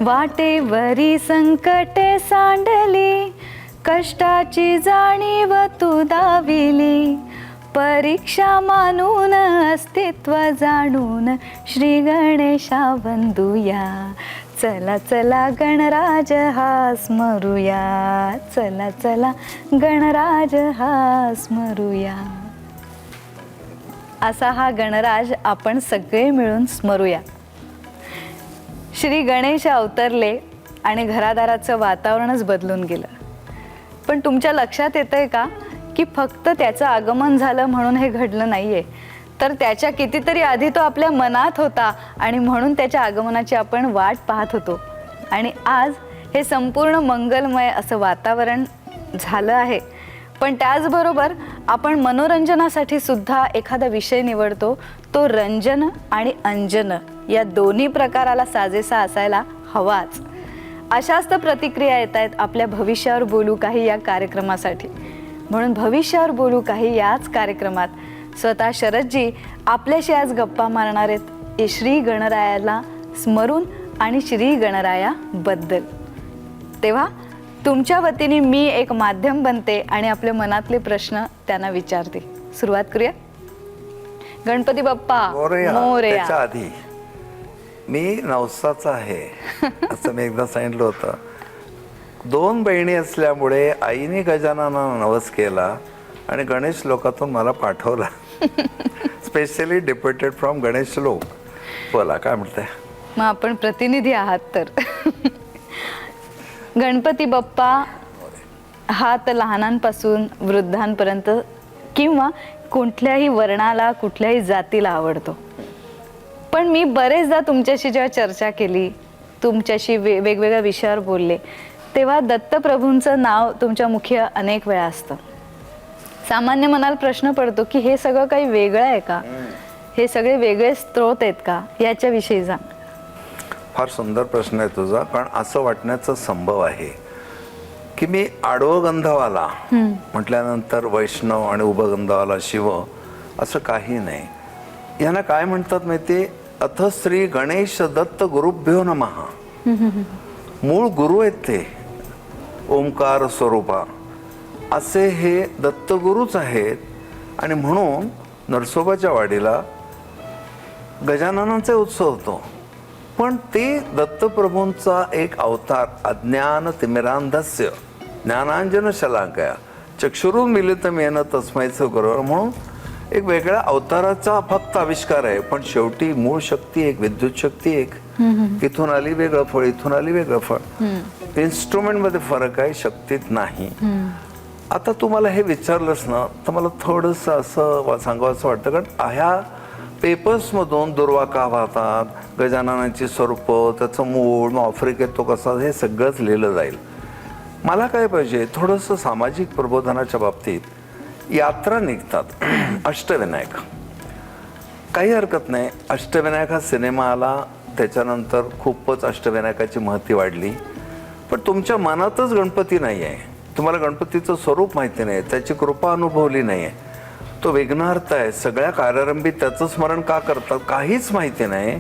वाटेवरी संकटे सांडली, कष्टाची जाणीव तू दाविली, परीक्षा मानून अस्तित्व जाणून श्री गणेशा वंदूया. चला चला गणराज हा स्मरूया, चला चला गणराज हा स्मरूया. असा हा गणराज आपण सगळे मिळून स्मरूया. श्री गणेश अवतरले आणि घरादाराचं वातावरणच बदलून गेलं. पण तुमच्या लक्षात येतंय का की फक्त त्याचं आगमन झालं म्हणून हे घडलं नाहीये, तर त्याच्या कितीतरी आधी तो आपल्या मनात होता आणि म्हणून त्याच्या आगमनाची आपण वाट पाहत होतो. आणि आज हे संपूर्ण मंगलमय असं वातावरण झालं आहे. पण त्याचबरोबर आपण मनोरंजनासाठी सुद्धा एखादा विषय निवडतो, तो रंजन आणि अंजन या दोन्ही प्रकाराला साजेसा असायला हवाच. अशाच तर प्रतिक्रिया येत आहेत आपल्या भविष्यावर बोलू काही या कार्यक्रमासाठी. म्हणून भविष्यावर बोलू काही याच कार्यक्रमात स्वतः शरदजी आपल्याशी आज गप्पा मारणार आहेत श्री गणरायाला स्मरून आणि श्री गणरायाबद्दल. तेव्हा तुमच्या वतीने मी एक माध्यम बनते आणि आपल्या मनातले प्रश्न त्यांना विचारते. सुरुवात करूया. गणपती बाप्पा मोरया. त्याच्या आधी मी नवसाचा आहे असं मी एकदा सांगितलं होतं. 2 बहिणी असल्यामुळे आईने गजाननाला नवस केला आणि गणेश लोकातून मला पाठवला. स्पेशली डिप्युटेड फ्रॉम गणेश लोक. बोला काय म्हणताय. मग आपण प्रतिनिधी आहात तर. गणपती बाप्पा हा तर लहानांपासून वृद्धांपर्यंत किंवा कुठल्याही वर्णाला कुठल्याही जातीला आवडतो. पण मी बरेचदा तुमच्याशी जेव्हा चर्चा केली, तुमच्याशी वेगवेगळ्या विषयावर बोलले, तेव्हा दत्तप्रभूंचं नाव तुमच्या मुखी अनेक वेळा असतं. सामान्य मनाला प्रश्न पडतो की हे सगळं काही वेगळं आहे का, हे सगळे वेगळे स्रोत आहेत का, याच्याविषयी सांग. फार सुंदर प्रश्न आहे तुझा. कारण असं वाटण्याचा संभव आहे की मी आडवगंधवाला म्हटल्यानंतर वैष्णव आणि उभगंधवाला शिव असं काही नाही. यांना काय म्हणतात माहिती. अथ श्री गणेश दत्त गुरुभ्यो नमः. मूळ गुरु आहेत ते, ओंकार स्वरूपा असे हे दत्तगुरूच आहेत. आणि म्हणून नरसोबाच्या वाडीला गजाननाचा उत्सव होतो. पण ते दत्तप्रभूंचा एक अवतार. अज्ञान तिमिरांधस्य ज्ञानांजन शलाकया चक्षुरुन्मीलितं येन तस्मैचं गुरुर् म्हणून एक वेगळ्या अवताराचा फक्त आविष्कार आहे. पण शेवटी मूळ शक्ती एक, विद्युत शक्ती एक. तिथून आली वेगळं फळ, इथून आली वेगळं फळ. इन्स्ट्रुमेंट मध्ये फरक आहे, शक्तीत नाही. आता तुम्हाला हे विचारलंस ना तर मला थोडंसं असं सांगावं असं वाटतं. कारण ह्या पेपर्समधून दुर्वाका वाहतात, गजाननाची स्वरूप, त्याचं मूळ, मग आफ्रिकेत तो कसा, हे सगळंच लिहिलं जाईल. मला काय पाहिजे, थोडंसं सामाजिक प्रबोधनाच्या बाबतीत यात्रा निघतात. अष्टविनायक, काही हरकत नाही. अष्टविनायक हा सिनेमा आला, त्याच्यानंतर खूपच अष्टविनायकाची महती वाढली. पण तुमच्या मनातच गणपती नाही आहे, तुम्हाला गणपतीचं स्वरूप माहिती नाही, त्याची कृपा अनुभवली नाही आहे, तो विघ्नहर्ता आहे, सगळ्या कार्यारंभी त्याचं स्मरण का करतात काहीच माहिती नाही,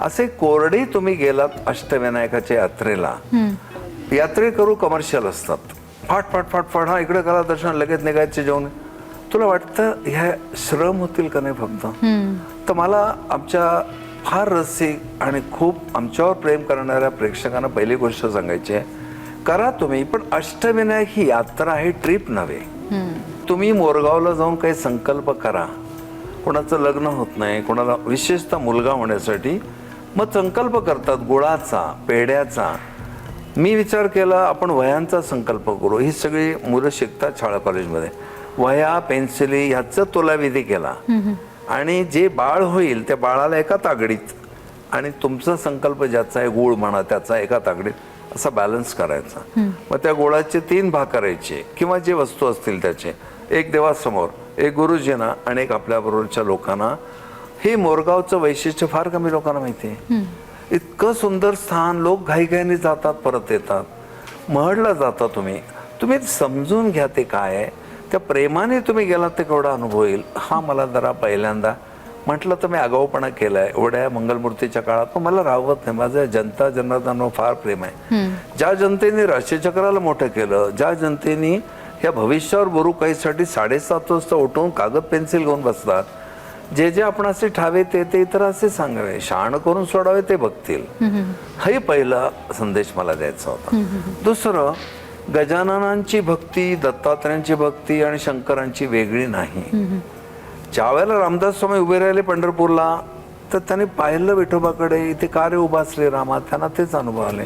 असे कोरडे तुम्ही गेलात अष्टविनायकाच्या यात्रेला. यात्रेकरू कमर्शियल असतात. फाट फाट फाट फाट, हा इकडे करा दर्शन, लगेच निघायचे जेवण. तुला वाटतं ह्या श्रम होतील का नाही फक्त. तर मला आमच्या फार रसिक आणि खूप आमच्यावर प्रेम करणाऱ्या प्रेक्षकांना पहिली गोष्ट सांगायची आहे, करा तुम्ही, पण अष्टविनायक ही यात्रा आहे, ट्रिप नव्हे. तुम्ही मोरगावला जाऊन काही संकल्प करा. कोणाचं लग्न होत नाही, कोणाला विशेषतः मुलगा होण्यासाठी मग संकल्प करतात गुळाचा, पेढ्याचा. मी विचार केला आपण वह्यांचा संकल्प करू. ही सगळी मुलं शिकतात शाळा कॉलेजमध्ये. वह्या, पेन्सिली ह्याचा तोलाविधी केला. आणि जे बाळ होईल त्या बाळाला एका तागडीत, आणि तुमचा संकल्प ज्याचा आहे गुळ म्हणा त्याचा एका तागडीत, असा बॅलन्स करायचा. मग त्या गोळाचे 3 भाग करायचे किंवा जे वस्तू असतील त्याचे, एक देवासमोर, एक गुरुजींना आणि एक आपल्याबरोबरच्या लोकांना. हे मोरगावचं वैशिष्ट्य फार कमी लोकांना माहिती आहे. इतकं सुंदर स्थान, लोक घाईघाईने जातात, परत येतात. महडला जाता तुम्ही समजून घ्या ते काय आहे. त्या प्रेमाने तुम्ही गेलात ते केवढा अनुभव येईल, हा मला जरा पहिल्यांदा म्हटलं तर मी आगाऊपणा केलाय एवढ्या मंगलमूर्तीच्या काळात, पण मला राहवत नाही. माझं जनता जनार्दनावर फार प्रेम आहे. ज्या जनतेने राशीचक्राला मोठं केलं, ज्या जनतेने या भविष्यावर गुरु काहीसाठी 7:30 वाजता उठून कागद पेन्सिल घेऊन बसतात, जे जे आपण असे ठावे ते ते इतर असे सांगावे, शहाणं करून सोडावे ते बघतील. हे पहिला संदेश मला द्यायचा होता. दुसरं, गजाननांची भक्ती, दत्तात्रयांची भक्ती आणि शंकरांची वेगळी नाही. ज्या वेळेला रामदास स्वामी उभे राहिले पंढरपूरला, तर त्यांनी पाहिलं विठोबाकडे, इथे का रे उभा असले रामा, त्यांना तेच अनुभव आले.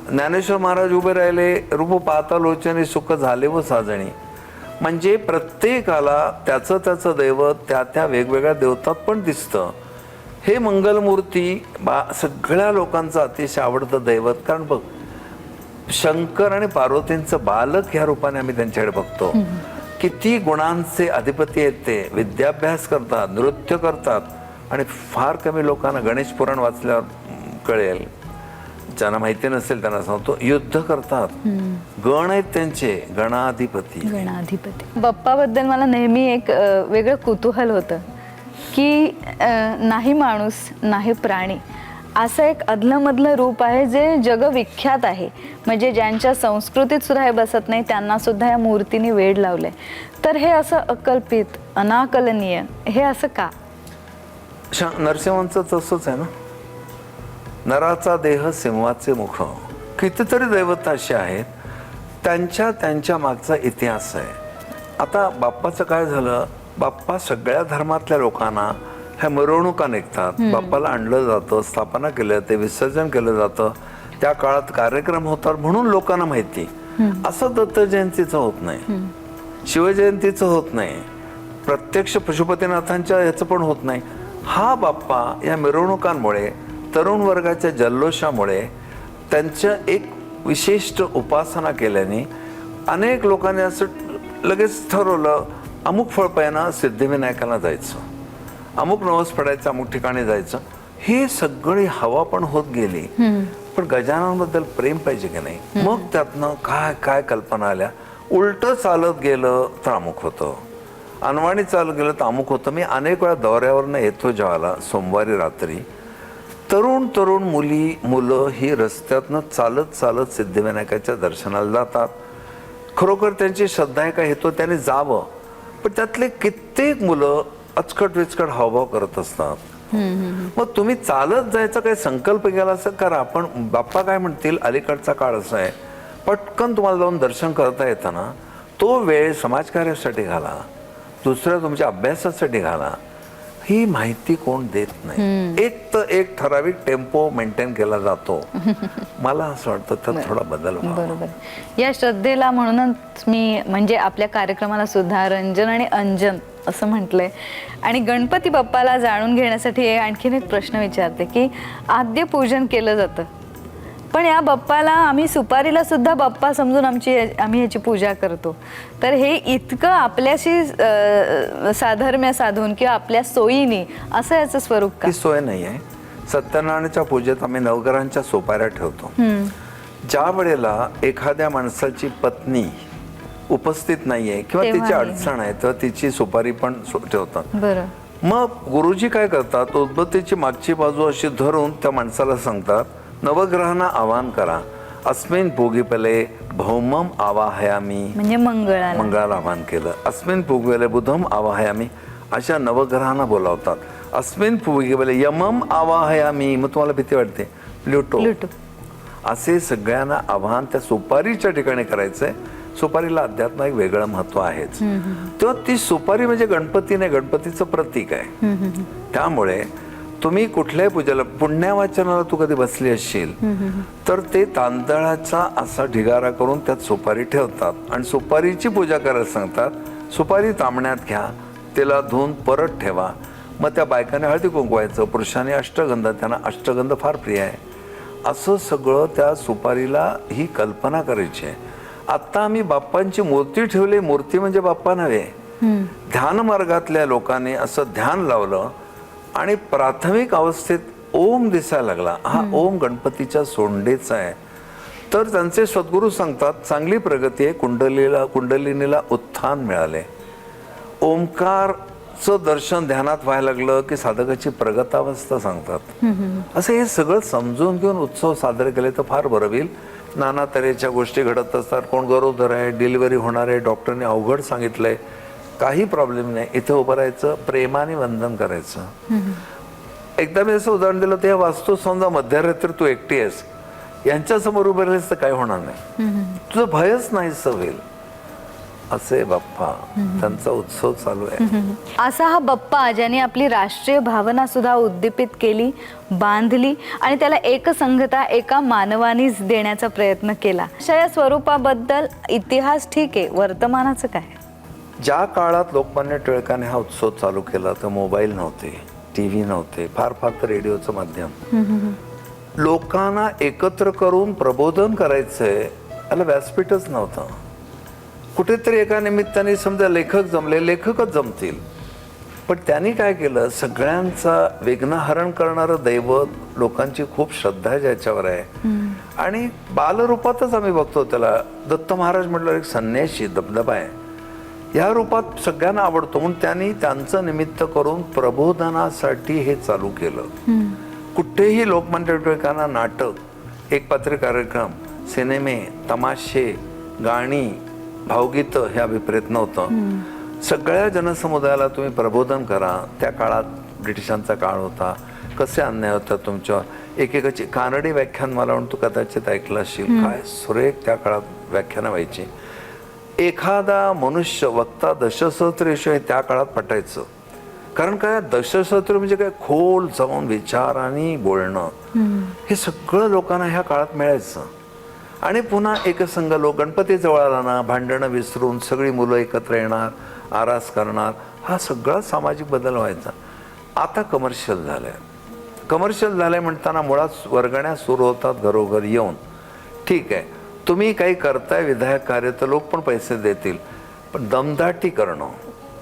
ज्ञानेश्वर महाराज उभे राहिले, रूप पाहता लोचने सुख झाले व साजणी. म्हणजे प्रत्येकाला त्याचं त्याचं दैवत त्या त्या वेगवेगळ्या देवतात पण दिसतं. हे मंगलमूर्ती सगळ्या लोकांचं अतिशय आवडतं दैवत. कारण बघ, शंकर आणि पार्वतींचं बालक ह्या रूपाने आम्ही त्यांच्याकडे बघतो. किती गुणांचे अधिपती आहेत ते. विद्याभ्यास करतात, नृत्य करतात, आणि फार कमी लोकांना गणेश पुराण वाचल्यावर कळेल, ज्यांना माहिती नसेल त्यांना सांगतो, युद्ध करतात. गण आहेत त्यांचे, गणाधिपती. बाप्पाबद्दल मला नेहमी एक वेगळं कुतूहल होतं की नाही माणूस नाही प्राणी असं एक अदलमधलं रूप आहे जे जगविख्यात आहे. म्हणजे ज्यांच्या संस्कृतीत सुद्धा हे बसत नाही त्यांना सुद्धा या मूर्तीने वेड लावलंय. तर हे असं अकल्पित, अनाकलनीय, हे असं का? नरसिंहांचं तसंच आहे ना, नराचा देह सिंहाचे मुख. कितीतरी दैवत असे आहेत, त्यांच्या मागचा इतिहास आहे. आता बाप्पाचं काय झालं, बाप्पा सगळ्या धर्मातल्या लोकांना ह्या मिरवणुका निघतात, बाप्पाला आणलं जातं, स्थापना केलं जाते, विसर्जन केलं जातं, त्या काळात कार्यक्रम होतात म्हणून लोकांना माहिती. असं दत्त जयंतीचं होत नाही, शिवजयंतीचं होत नाही, प्रत्यक्ष पशुपतीनाथांच्या ह्याचं पण होत नाही. हा बाप्पा या मिरवणुकांमुळे, तरुण वर्गाच्या जल्लोषामुळे, त्यांच्या एक विशिष्ट उपासना केल्याने अनेक लोकांनी असं लगेच ठरवलं, अमुक फळ पायना सिद्धिविनायकाला जायचं, अमुक नवस पडायचं, अमुक ठिकाणी जायचं. ही सगळी हवा पण होत गेली. पण गजाननाबद्दल प्रेम पाहिजे की नाही. मग त्यातनं काय काय कल्पना आल्या. उलट चालत गेलं तर अमुक होतं, अनवाणी चालत गेलं तर अमुक होतं. मी अनेक वेळा दौऱ्यावरनं येतो ज्याला सोमवारी रात्री, तरुण मुलं ही रस्त्यातनं चालत चालत सिद्धिविनायकाच्या दर्शनाला जातात. खरोखर त्यांची श्रद्धा आहे का हेतू त्यांनी जावं. पण त्यातले कित्येक मुलं अचकट विचकट हावभाव करत असतात. मग तुम्ही चालत जायचा काही संकल्प केला असेल, कारण आपण बाप्पा काय म्हणतील, अलीकडचा काळ असा आहे, पटकन तुम्हाला जाऊन दर्शन करता येताना तो वेळ समाजकार्यासाठी घाला, दुसऱ्या तुमच्या अभ्यासासाठी घाला. ही माहिती कोण देत नाही. एक तर एक ठराविक टेम्पो मेंटेन केला जातो. मला असं वाटतं त्यात थोडा बदल व्हावा. बरोबर. या श्रद्धेला म्हणूनच मी म्हणजे आपल्या कार्यक्रमाला सुद्धा रंजन आणि अंजन असं म्हटलंय. आणि गणपती बाप्पाला जाणून घेण्यासाठी आणखीन एक प्रश्न विचारते की आद्य पूजन केलं जातं, पण या बाप्पाला आम्ही सुपारीला सुद्धा बाप्पा समजून आम्ही ह्याची पूजा करतो. तर हे इतकं आपल्याशी साधर्म्य साधून किंवा आपल्या सोयीने असं याचं स्वरूप का? ही सोय नाही आहे. सत्यनारायणाच्या पूजेत आम्ही नवग्रहांच्या सोपाऱ्या ठेवतो. ज्या वेळेला एखाद्या माणसाची पत्नी उपस्थित नाहीये किंवा तिची अडचण आहे तर तिची सुपारी पण ठेवतात. बरं. मग गुरुजी काय करतात, उदबत्तीची मागची बाजू अशी धरून त्या माणसाला सांगतात, नवग्रहांना आवाहन करा. अस्मिन भोगीपले भौमम आवाहयामी, म्हणजे मंगळाला आवाहन केलं. अस्मिन भोगीपले बुधम आवाहयामी, अशा नवग्रहांना बोलावतात. अस्मिन भोगीपले यमम आवाहयामी, मग तुम्हाला भीती वाटते, प्लुटो. असे सगळ्यांना आवाहन त्या सुपारीच्या ठिकाणी करायचंय. सुपारीला अध्यात्म एक वेगळं महत्व आहेच. तेव्हा ती सुपारी म्हणजे गणपती नाही, गणपतीचं प्रतीक आहे. त्यामुळे तुम्ही कुठल्याही पूजेला, पुण्यवाचनाला तू कधी बसली असशील तर ते तांदळाचा असा ढिगारा करून त्यात सुपारी ठेवतात आणि सुपारीची पूजा करायला सांगतात. सुपारी तांबण्यात घ्या, तिला धुवून परत ठेवा. मग त्या बायकाने हळदी कुंकवायचं, पुरुषांनी अष्टगंध, त्यांना अष्टगंध फार प्रिय आहे. असं सगळं त्या सुपारीला ही कल्पना करायची आहे. आता आम्ही बाप्पांची मूर्ती ठेवली. मूर्ती म्हणजे बाप्पा नव्हे. ध्यान मार्गातल्या लोकांनी असं ध्यान लावलं आणि प्राथमिक अवस्थेत ओम दिसायला लागला. हा ओम गणपतीच्या सोंडेचा आहे. तर त्यांचे सद्गुरू सांगतात, चांगली प्रगती आहे, कुंडलिनीला उत्थान मिळाले. ओंकार बाप्पाचं दर्शन ध्यानात व्हायला लागलं की साधकाची प्रगतावस्था सांगतात. असं हे सगळं समजून घेऊन उत्सव साजरे केले तर फार बरं होईल. नाना तऱ्हेच्या गोष्टी घडत असतात. कोण गरोदर आहे, डिलिव्हरी होणार आहे, डॉक्टरने अवघड सांगितलंय, काही प्रॉब्लेम नाही. इथे उभं राहायचं, प्रेमाने वंदन करायचं. एकदा मी असं उदाहरण दिलं, ते वास्तू समजा मध्यरात्री तू एकटी आहेस, यांच्यासमोर उभं राहिलीस तर काय होणार नाही, तुझं भयच नाहीसं होईल. असे बाप्पा, त्यांचा उत्सव चालू आहे. असा हा बाप्पा ज्याने आपली राष्ट्रीय भावना सुद्धा उद्दीपित केली, बांधली आणि त्याला एकसंघता एका मानवानीच देण्याचा प्रयत्न केला. अशा या स्वरूपाबद्दल इतिहास ठीक आहे, वर्तमानाचं काय? ज्या काळात लोकमान्य टिळकाने हा उत्सव चालू केला तर मोबाईल नव्हते, टीव्ही नव्हते, फार फार तर रेडिओचं माध्यम. लोकांना एकत्र करून प्रबोधन करायचंय, याला व्यासपीठच नव्हतं. कुठेतरी एका निमित्ताने समजा लेखक जमले, लेखकच जमतील, पण त्यांनी काय केलं, सगळ्यांचा विघ्नहरण करणारं दैवत, लोकांची खूप श्रद्धा ज्याच्यावर आहे आणि बालरूपातच आम्ही बघतो त्याला. दत्त महाराज म्हटलं एक संन्यासी दबदबा आहे, या रूपात सगळ्यांना आवडतो, म्हणून त्यांनी त्यांचं निमित्त करून प्रबोधनासाठी हे चालू केलं. कुठेही लोकमान्य टिळकांना नाटक, एकपात्री कार्यक्रम, सिनेमे, तमाशे, गाणी, भावगीतं हे अभिप्रेत नव्हतं. सगळ्या जनसमुदायाला तुम्ही प्रबोधन करा. त्या काळात ब्रिटिशांचा काळ होता, कसे अन्याय होता तुमच्यावर. एकेकाची कानडी व्याख्यान मला म्हणतो कदाचित ऐकलं असेल, काय सुरेख त्या काळात व्याख्यानं व्हायची. एखादा मनुष्य वक्ता दशसहस्रेश हे त्या काळात पटायचं. कारण काय, दशसहस्र म्हणजे काय, खोल जाऊन विचारांनी बोलणं, हे सगळं लोकांना ह्या काळात मिळायचं. आणि पुन्हा एकसंघ लोक, गणपती जवळ आला ना, भांडणं विसरून सगळी मुलं एकत्र येणार, आरास करणार, हा सगळा सामाजिक बदल व्हायचा. आता कमर्शियल झालंय. कमर्शियल झालंय म्हणताना मुळात वर्गण्या सुरू होतात घरोघर येऊन. ठीक आहे, तुम्ही काही करताय विधायक कार्य तर लोक पण पैसे देतील, पण दमदाटी करणं,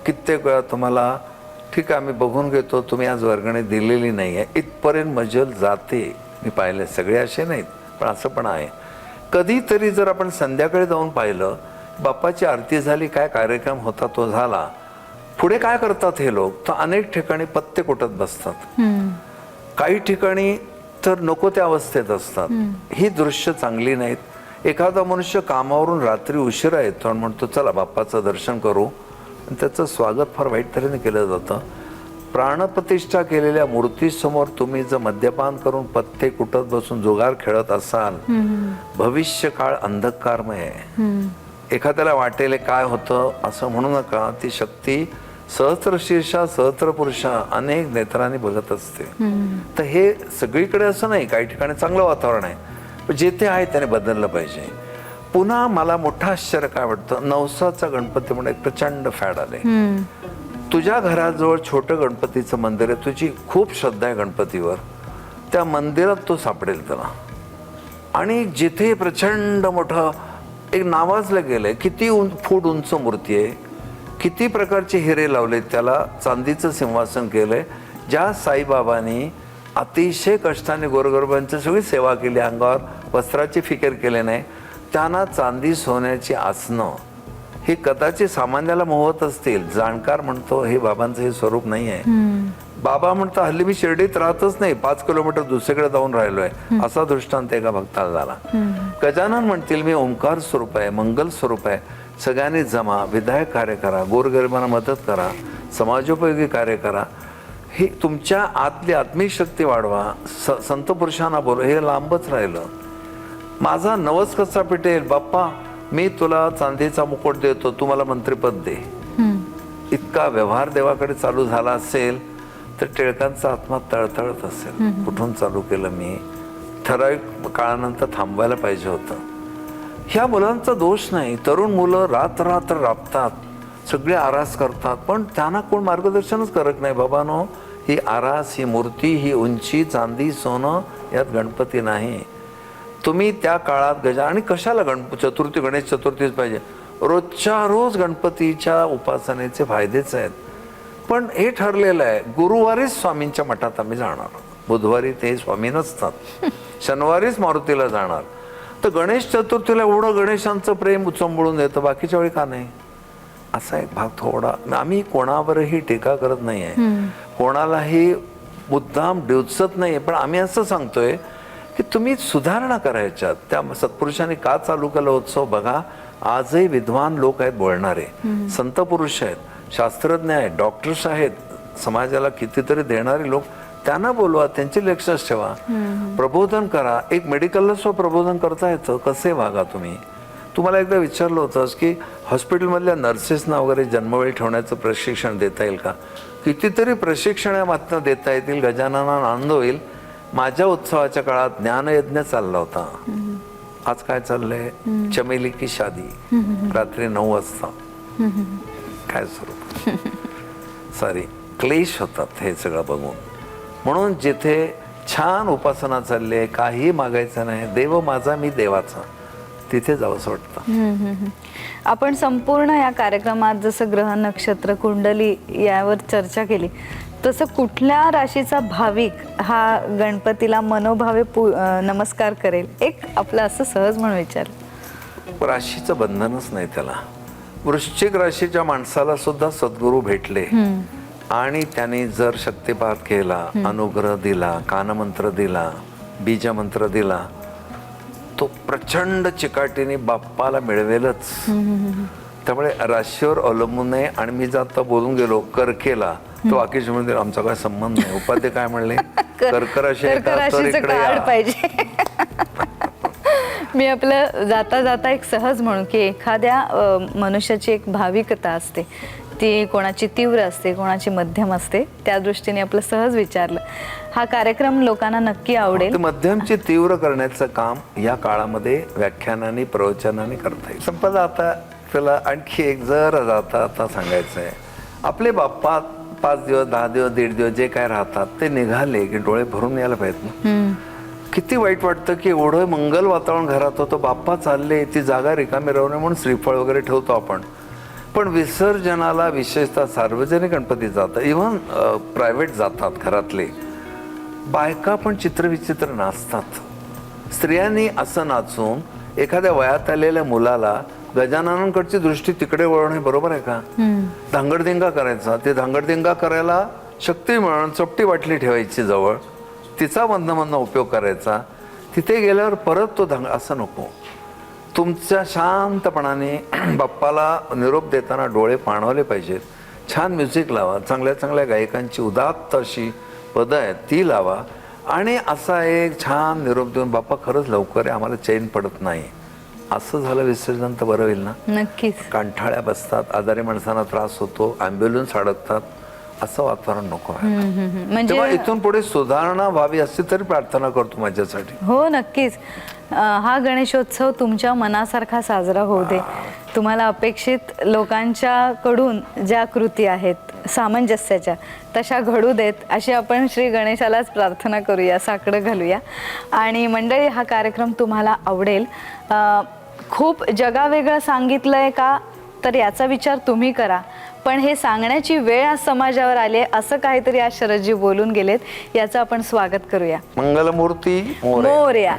कित्येक वेळा तुम्हाला ठीक आहे आम्ही बघून घेतो, तुम्ही आज वर्गणी दिलेली नाही आहे, इथपर्यंत मजल जाते. मी पाहिले, सगळे असे नाहीत पण असं पण आहे. कधीतरी जर आपण संध्याकाळी जाऊन पाहिलं, बाप्पाची आरती झाली, काय कार्यक्रम होता तो झाला, पुढे काय करतात हे लोक, तर अनेक ठिकाणी पत्ते कुटत बसतात, काही ठिकाणी तर नको त्या अवस्थेत असतात. ही दृश्य चांगली नाहीत. एखादा मनुष्य कामावरून रात्री उशिरा येतो आणि म्हणतो चला बाप्पाचं दर्शन करू, आणि त्याचं स्वागत फार वाईट तऱ्हेने केलं जातं. प्राणप्रतिष्ठा केलेल्या मूर्तीसमोर तुम्ही जर मद्यपान करून पत्ते कुटत बसून जुगार खेळत असाल, भविष्य काळ अंधकारमय आहे. एखाद्याला वाटेल काय होतं असं म्हणू नका. ती शक्ती सहस्रशीर्षा सहस्रपुरुषा अनेक नेत्रांनी बघत असते. तर हे सगळीकडे असं नाही, काही ठिकाणी चांगलं वातावरण आहे, पण जेथे आहे त्याने बदललं पाहिजे. पुन्हा मला मोठं आश्चर्य काय वाटतं, नवसाचा गणपती म्हणून एक प्रचंड फॅड आले. तुझ्या घराजवळ छोटं गणपतीचं मंदिर आहे, तुझी खूप श्रद्धा आहे गणपतीवर, त्या मंदिरात तो सापडेल त्याला. आणि जिथे प्रचंड मोठं एक नावाजलं गेलंय, किती फूट उंच मूर्ती आहे, किती प्रकारचे हिरे लावलेत त्याला, चांदीचं सिंहासन केलंय. ज्या साईबाबांनी अतिशय कष्टाने गोरगरिबांची सगळी सेवा केली, अंगावर वस्त्राची फिकीर केले नाही, त्यांना चांदी सोन्याची आसनं हे कदाचित सामान्याला मोहत असतील. जाणकार म्हणतो हे बाबांचं हे स्वरूप नाही आहे. बाबा म्हणतो हल्ली मी शिर्डीत राहतच नाही, 5 किलोमीटर दुसरीकडे जाऊन राहिलोय, असा दृष्टांत एका भक्ताला झाला. गजानन म्हणतील मी ओंकार स्वरूप आहे, मंगल स्वरूप आहे, सगळ्यांनी जमा, विधायक कार्य करा, गोरगरिबांना मदत करा, समाजोपयोगी कार्य करा, ही तुमच्या आतली आत्मिक शक्ती वाढवा, संत पुरुषांना बोलव, हे लांबच राहिलं. माझा नवस कसा पेटेल, बाप्पा मी तुला चांदीचा मुकुट देतो, तू मला मंत्रिपद दे, इतका व्यवहार देवाकडे चालू झाला असेल तर टिळकांचा आत्मा तळतळत असेल. कुठून चालू केलं मी, ठराविक काळानंतर थांबवायला पाहिजे होतं. ह्या मुलांचा दोष नाही. तरुण मुलं रात्र राबतात, सगळे आरास करतात, पण त्यांना कोण मार्गदर्शनच करत नाही. बाबांनो, ही आरास, ही मूर्ती, ही उंची, चांदी, सोनं, यात गणपती नाही. तुम्ही त्या काळात आणि कशाला चतुर्थी, गणेश चतुर्थीच पाहिजे, रोजच्या रोज गणपतीच्या उपासनेचे फायदेच आहेत. पण हे ठरलेलं आहे, गुरुवारीच स्वामींच्या मठात आम्ही जाणार, बुधवारी ते स्वामी नसतात, शनिवारीच मारुतीला जाणार. तर गणेश चतुर्थीला एवढं गणेशांचं प्रेम उचंबळून येतं, बाकीच्या वेळी का नाही? असा एक भाग थोडा, आम्ही कोणावरही टीका करत नाहीये, कोणालाही मुद्दाम डिवचत नाहीये, पण आम्ही असं सांगतोय की तुम्ही सुधारणा करायच्यात. त्या सत्पुरुषांनी का चालू केला उत्सव बघा, आजही विद्वान लोक आहेत बोलणारे, संत पुरुष आहेत, शास्त्रज्ञ आहेत, डॉक्टर्स आहेत, समाजाला कितीतरी देणारे लोक, त्यांना बोलवा, त्यांची लेक्चर्स ठेवा, प्रबोधन करा. एक मेडिकलला सुद्धा प्रबोधन करता येतं, कसे वागा तुम्ही. तुम्हाला एकदा विचारलं होतंस की हॉस्पिटलमधल्या नर्सेसना वगैरे जन्मवेळी ठेवण्याचं प्रशिक्षण देता येईल का? कितीतरी प्रशिक्षण या माध्यमातून देता येतील, गजाननांना आनंद होईल. माझ्या उत्सवाच्या काळात ज्ञानयज्ञ चालला होता. आज काय चाललंय? चमेली की शादी, रात्री 9 वाजता. काय स्वरूप सॉरी, क्लेश होतात हे सगळं बघून. म्हणून जिथे छान उपासना चालली आहे, काही मागायचं नाही, देव माझा मी देवाचा, तिथे जावंसं वाटतं. आपण संपूर्ण या कार्यक्रमात जसं ग्रह नक्षत्र कुंडली यावर चर्चा केली, तसं कुठल्या राशीचा भाविक हा गणपतीला मनोभावे नमस्कार करेल, एक आपलं असं सहज म्हणून विचार. राशीचं बंधनच नाही त्याला. वृश्चिक राशीच्या माणसाला सुद्धा सद्गुरू भेटले आणि त्यांनी जर शक्तिपात केला, अनुग्रह दिला, कानमंत्र दिला, बीजमंत्र दिला, तो प्रचंड चिकाटीने बाप्पाला मिळवेलच. त्यामुळे राशीवर अवलंबून नाही. आणि मी जर आता बोलून गेलो कर्केला, तो आकेश म्हणून आमचा काय संबंध नाही. उपाध्ये काय म्हणले? कर्क राशी आहे का? तर इकडे या. पाहिजे. मी आपलं जाता जाता एक सहज म्हणू की एखाद्या मनुष्याची एक भाविकता असते, ती कोणाची तीव्र असते, कोणाची मध्यम असते. त्या दृष्टीने आपलं सहज विचारलं. हा कार्यक्रम लोकांना नक्की आवडेल. मध्यमची तीव्र करण्याचं काम या काळामध्ये व्याख्यानाने प्रवचनाने करता येईल. संपदा आता त्याला आणखी एक जर जाता आता सांगायचं आहे. आपले बाप्पा 5 दिवस 10 दिवस 1.5 दिवस जे काय राहतात ते निघाले की डोळे भरून यायला पाहिजेत ना. किती वाईट वाटतं की एवढं मंगल वातावरण घरात होतं, बाप्पा चालले, ती जागा रिकामी राहू नये म्हणून श्रीफळ वगैरे ठेवतो आपण, पण विसर्जनाला विशेषतः सार्वजनिक गणपती जातात, इव्हन प्रायव्हेट जातात घरातले, बायका पण चित्रविचित्र नाचतात. स्त्रियांनी असं नाचून एखाद्या वयात आलेल्या मुलाला गजाननांकडची दृष्टी तिकडे वळवणे बरोबर आहे का? धांगडधिंगा करायचा, ते धांगडधिंगा करायला शक्ती मिळून चपटी बाटली ठेवायची जवळ, तिचा मधनं उपयोग करायचा. तिथे गेल्यावर परत तो असं नको. तुमच्या शांतपणाने बाप्पाला निरोप देताना डोळे पाणवले पाहिजेत. छान म्युझिक लावा, चांगल्या चांगल्या गायकांची उदात्त अशी पदं आहेत ती लावा आणि असा एक छान निरोप देऊन बाप्पा खरंच लवकर आहे, आम्हाला चैन पडत नाही, असं झालं विसर्जन तर बरं होईल ना. नक्कीच. कांठाळ्या बसतात, आजारी माणसांना त्रास होतो, ॲम्ब्युलन्स अडकतात, असं वातावरण नको आहे. म्हणजे इथून पुढे सुधारणा व्हावी अशी तरी प्रार्थना करतो माझ्यासाठी. हो नक्कीच. हा तुमच्या मनासारखा साजरा होऊ दे. तुम्हाला अपेक्षित लोकांच्याकडून ज्या कृती आहेत सामंजस्याच्या तशा घडू देत, अशी आपण श्री गणेशालाच प्रार्थना करूया, साकडं घालूया. आणि मंडळी, हा कार्यक्रम तुम्हाला आवडेल. खूप जगावेगळं सांगितलंय का तर याचा विचार तुम्ही करा, पण हे सांगण्याची वेळ आज समाजावर आली आहे, असं काहीतरी आज शरदजी बोलून गेलेत, याचं आपण स्वागत करूया. मंगलमूर्ती मोरया.